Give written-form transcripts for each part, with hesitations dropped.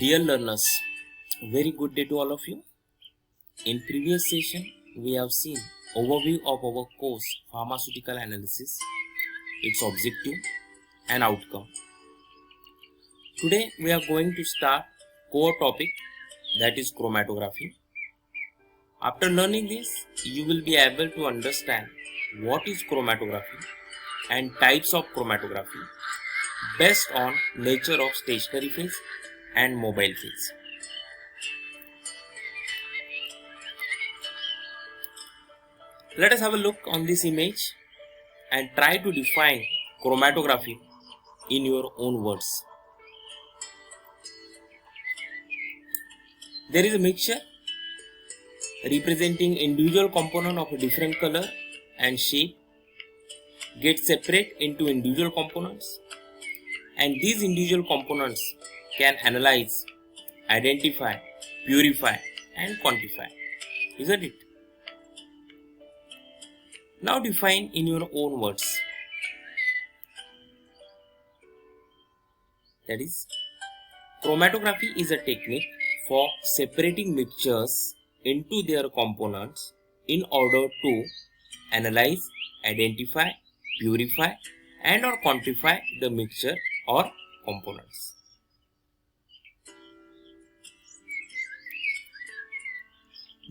Dear learners, very good day to all of you. In previous session, we have seen overview of our course Pharmaceutical Analysis, its objective and outcome. Today we are going to start core topic, that is chromatography. After learning this, you will be able to understand what is chromatography and types of chromatography based on nature of stationary phase and mobile phase. Let us have a look on this image and try to define chromatography in your own words. There is a mixture representing individual component of a different color and shape get separate into individual components, and these individual components can analyze, identify, purify and quantify, isn't it? Now define in your own words. That is, chromatography is a technique for separating mixtures into their components in order to analyze, identify, purify and or quantify the mixture or components.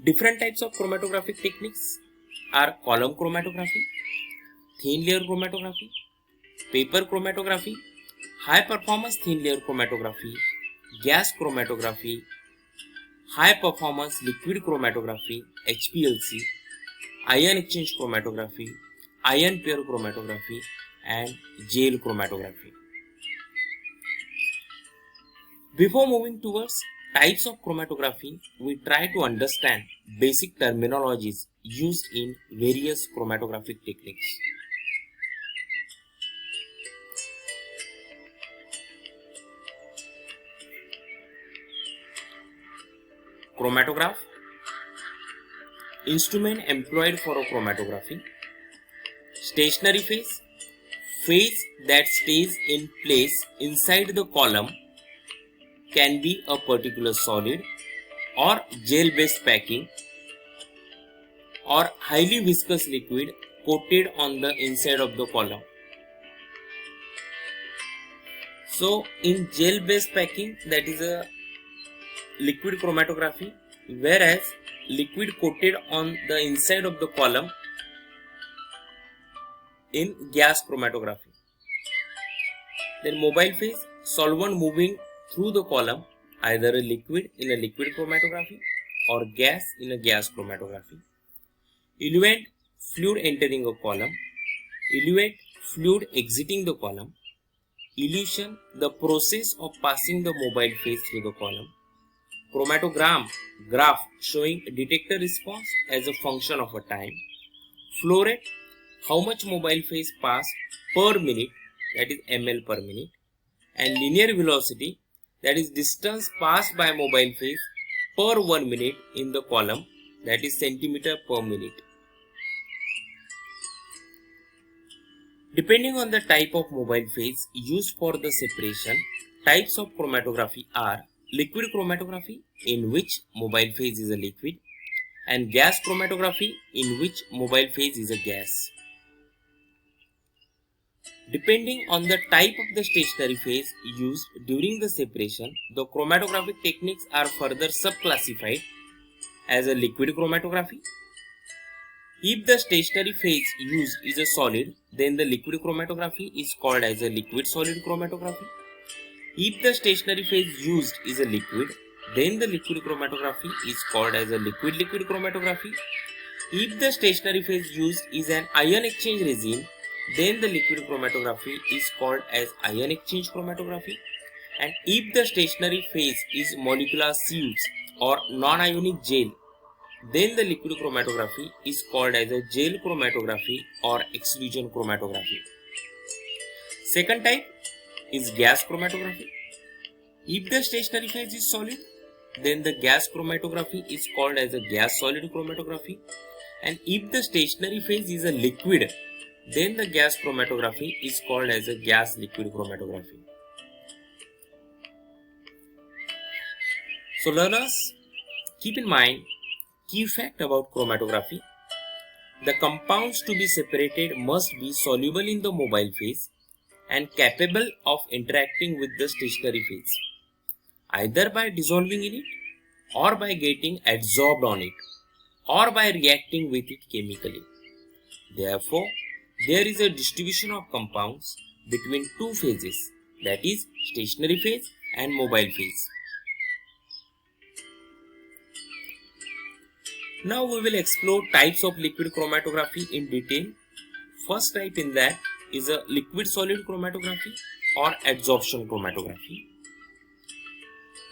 Different types of chromatographic techniques are column chromatography, thin layer chromatography, paper chromatography, high performance thin layer chromatography, gas chromatography, high performance liquid chromatography HPLC, ion exchange chromatography, ion pair chromatography and gel chromatography. Before moving towards types of chromatography, we try to understand basic terminologies used in various chromatographic techniques. Chromatograph, instrument employed for a chromatography. Stationary phase, phase that stays in place inside the column, can be a particular solid or gel based packing or highly viscous liquid coated on the inside of the column. So in gel based packing, that is a liquid chromatography, whereas liquid coated on the inside of the column in gas chromatography. Then mobile phase, solvent moving through the column, either a liquid in a liquid chromatography or gas in a gas chromatography. Eluent fluid entering a column, eluent fluid exiting the column. Elution, the process of passing the mobile phase through the column. Chromatogram, graph showing detector response as a function of a time. Flow rate, how much mobile phase pass per minute, that is ml per minute. And linear velocity, that is distance passed by mobile phase per 1 minute in the column, that is centimeter per minute. Depending on the type of mobile phase used for the separation, types of chromatography are liquid chromatography, in which mobile phase is a liquid, and gas chromatography, in which mobile phase is a gas. Depending on the type of the stationary phase used during the separation, the chromatographic techniques are further subclassified as a liquid chromatography. If the stationary phase used is a solid, then the liquid chromatography is called as a liquid solid chromatography. If the stationary phase used is a liquid, then the liquid chromatography is called as a liquid liquid chromatography. If the stationary phase used is an ion exchange resin, then the liquid chromatography is called as ion exchange chromatography. And if the stationary phase is molecular sieves or non-ionic gel, then the liquid chromatography is called as a gel chromatography or exclusion chromatography. Second type is gas chromatography. If the stationary phase is solid, then the gas chromatography is called as a gas solid chromatography. And if the stationary phase is a liquid, then the gas chromatography is called as a gas liquid chromatography. So learners, keep in mind key fact about chromatography. The compounds to be separated must be soluble in the mobile phase and capable of interacting with the stationary phase, either by dissolving in it or by getting adsorbed on it or by reacting with it chemically. Therefore, there is a distribution of compounds between two phases, that is stationary phase and mobile phase. Now we will explore types of liquid chromatography in detail. First type in that is a liquid solid chromatography or adsorption chromatography.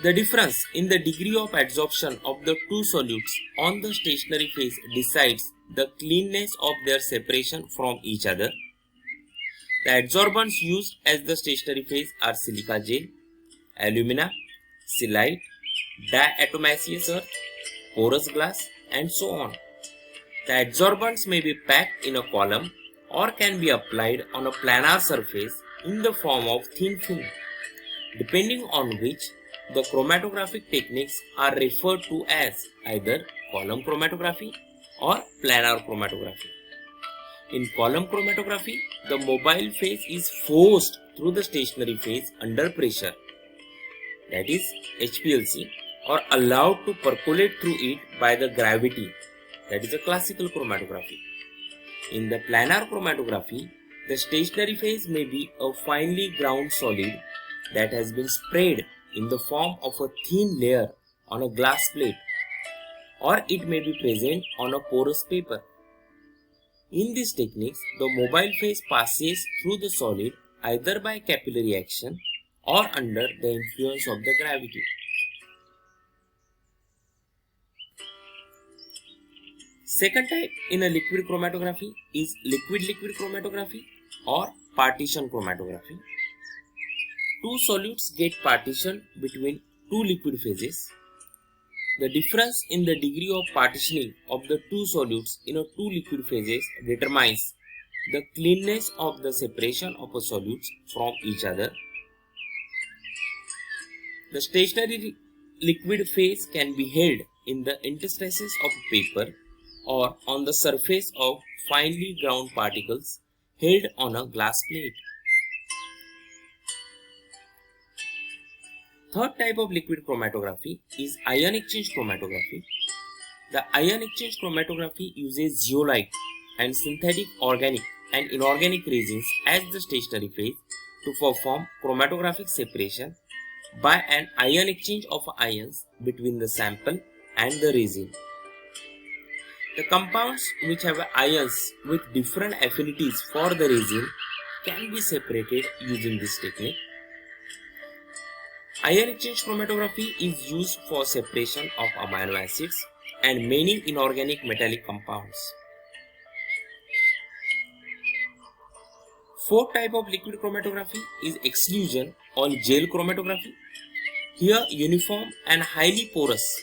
The difference in the degree of adsorption of the two solutes on the stationary phase decides the cleanness of their separation from each other. The adsorbents used as the stationary phase are silica gel, alumina, silicate, diatomaceous earth, porous glass, and so on. The adsorbents may be packed in a column or can be applied on a planar surface in the form of thin film, depending on which the chromatographic techniques are referred to as either column chromatography or planar chromatography. In column chromatography, the mobile phase is forced through the stationary phase under pressure, that is HPLC, or allowed to percolate through it by the gravity, that is a classical chromatography. In the planar chromatography, the stationary phase may be a finely ground solid that has been sprayed in the form of a thin layer on a glass plate, or it may be present on a porous paper. In these techniques, the mobile phase passes through the solid either by capillary action or under the influence of the gravity. Second type in a liquid chromatography is liquid-liquid chromatography or partition chromatography. Two solutes get partitioned between two liquid phases. The difference in the degree of partitioning of the two solutes in a two liquid phases determines the cleanness of the separation of a solutes from each other. The stationary liquid phase can be held in the interstices of a paper or on the surface of finely ground particles held on a glass plate. Third type of liquid chromatography is ion exchange chromatography. The ion exchange chromatography uses zeolite and synthetic organic and inorganic resins as the stationary phase to perform chromatographic separation by an ion exchange of ions between the sample and the resin. The compounds which have ions with different affinities for the resin can be separated using this technique. Ion exchange chromatography is used for separation of amino acids and many inorganic metallic compounds. Fourth type of liquid chromatography is extrusion or gel chromatography. Here, uniform and highly porous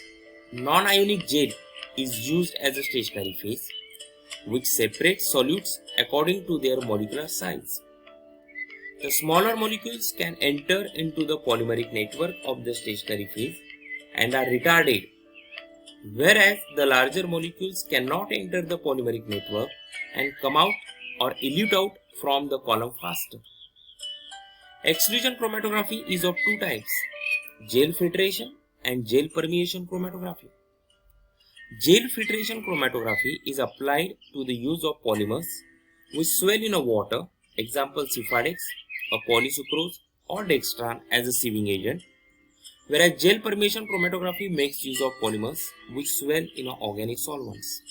non-ionic gel is used as a stationary phase, which separates solutes according to their molecular size. The smaller molecules can enter into the polymeric network of the stationary phase and are retarded, whereas the larger molecules cannot enter the polymeric network and come out or elute out from the column faster. Extrusion chromatography is of two types: gel filtration and gel permeation chromatography. Gel filtration chromatography is applied to the use of polymers which swell in a water, example Cefadex, a polysucrose or dextran as a sieving agent, whereas gel permeation chromatography makes use of polymers which swell in organic solvents.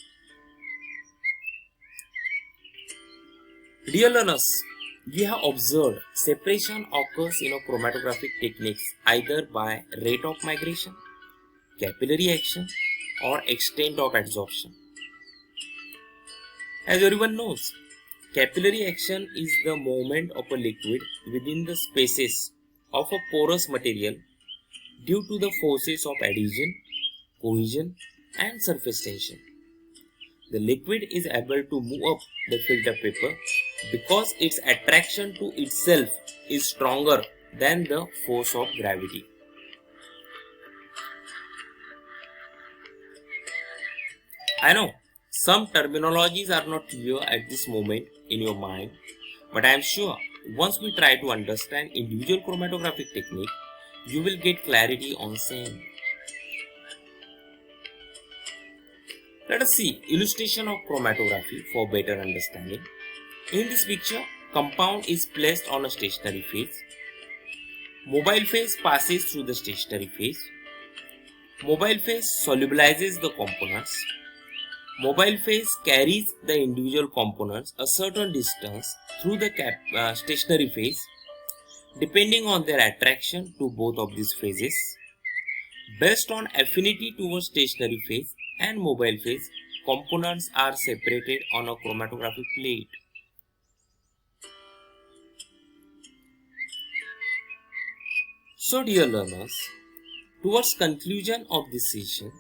Dear learners, we have observed separation occurs in a chromatographic techniques either by rate of migration, capillary action, or extent of adsorption. As everyone knows, capillary action is the movement of a liquid within the spaces of a porous material due to the forces of adhesion, cohesion, and surface tension. The liquid is able to move up the filter paper because its attraction to itself is stronger than the force of gravity. I know some terminologies are not clear at this moment in your mind, but I am sure once we try to understand individual chromatographic technique, you will get clarity on same. Let us see illustration of chromatography for better understanding. In this picture, compound is placed on a stationary phase. Mobile phase passes through the stationary phase. Mobile phase solubilizes the components. Mobile phase carries the individual components a certain distance through the stationary phase depending on their attraction to both of these phases. Based on affinity towards stationary phase and mobile phase, components are separated on a chromatographic plate. So dear learners, towards conclusion of this session,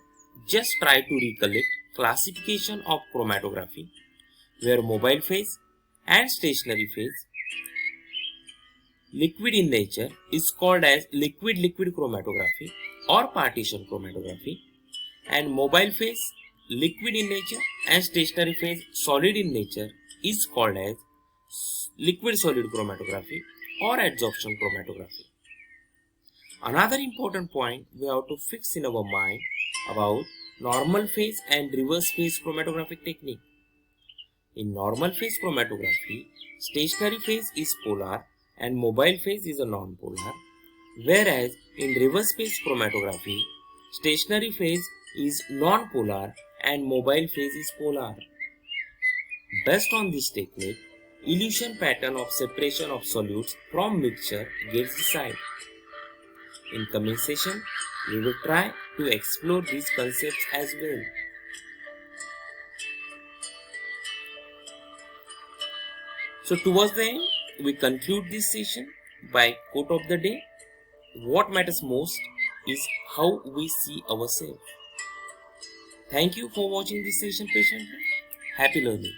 just try to recollect classification of chromatography where mobile phase and stationary phase, liquid in nature, is called as liquid-liquid chromatography or partition chromatography, and mobile phase, liquid in nature, and stationary phase, solid in nature, is called as liquid-solid chromatography or adsorption chromatography. Another important point we have to fix in our mind about normal phase and reverse phase chromatographic technique. In normal phase chromatography, stationary phase is polar and mobile phase is a non-polar, whereas in reverse phase chromatography, stationary phase is non-polar and mobile phase is polar. Based on this technique, elution pattern of separation of solutes from mixture gets decided. In coming session, we will try to explore these concepts as well. So towards the end, we conclude this session by quote of the day. What matters most is how we see ourselves. Thank you for watching this session patiently. Happy learning.